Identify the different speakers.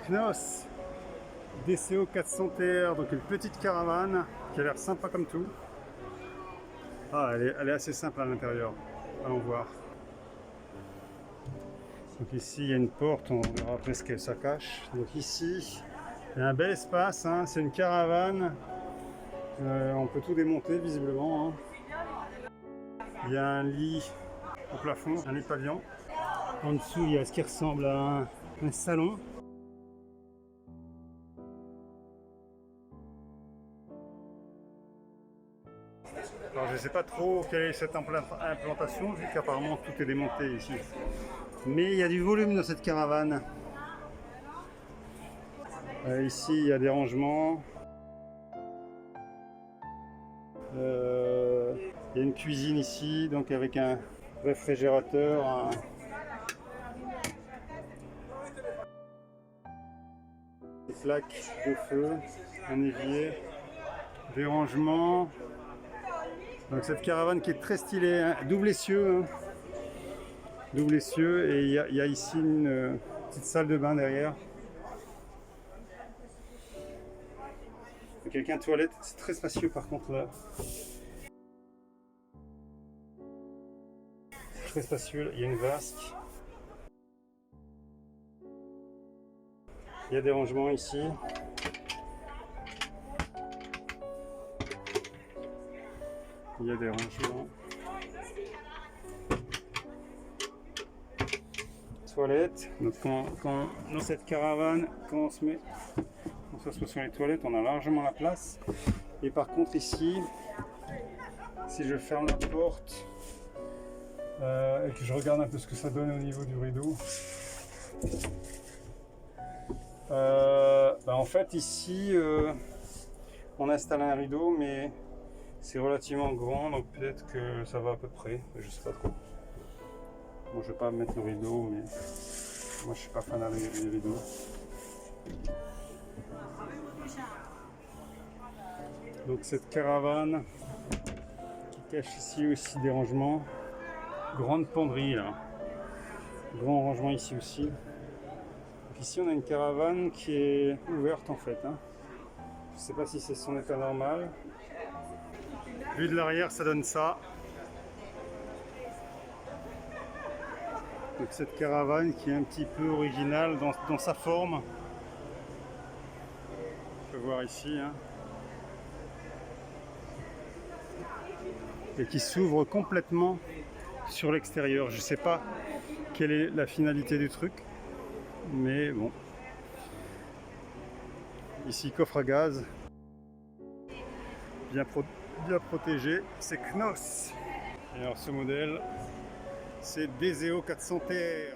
Speaker 1: Knos DCO 400TR, donc une petite caravane qui a l'air sympa comme tout. Ah, elle est assez simple à l'intérieur. Allons voir. Donc ici il y a une porte, on verra après ce que ça cache. Donc ici il y a un bel espace, hein. C'est une caravane. On peut tout démonter visiblement, hein. Il y a un lit au plafond, un lit pavillon. En dessous il y a ce qui ressemble à un salon. Alors je ne sais pas trop quelle est cette implantation, vu qu'apparemment tout est démonté ici. Mais il y a du volume dans cette caravane. Ici il y a des rangements. Il y a une cuisine ici, donc avec un réfrigérateur. Des flaques de feu, un évier, des rangements. Donc cette caravane qui est très stylée, hein, double essieu, hein. Double essieu, et il y a ici une petite salle de bain derrière. Quelqu'un toilette, c'est très spacieux par contre là. Très spacieux, il y a une vasque. Il y a des rangements ici. Il y a des rangements. Toilettes. Donc dans cette caravane, quand on s'assoit sur les toilettes, on a largement la place. Et par contre ici, si je ferme la porte et que je regarde un peu ce que ça donne au niveau du rideau, en fait ici on installe un rideau, mais c'est relativement grand, donc peut-être que ça va à peu près, je sais pas trop. Bon, je vais pas mettre le rideau, mais moi je suis pas fan des rideaux. Donc cette caravane qui cache ici aussi des rangements. Grande penderie là. Grand rangement ici aussi. Donc ici on a une caravane qui est ouverte en fait, hein. Je sais pas si c'est son état normal. Vu de l'arrière ça donne ça. Donc cette caravane qui est un petit peu originale dans sa forme. On peut voir ici, hein. Et qui s'ouvre complètement sur l'extérieur. Je ne sais pas quelle est la finalité du truc, mais bon. Ici coffre à gaz, bien protégé, c'est Knos. Et alors ce modèle, c'est DCO 400TR.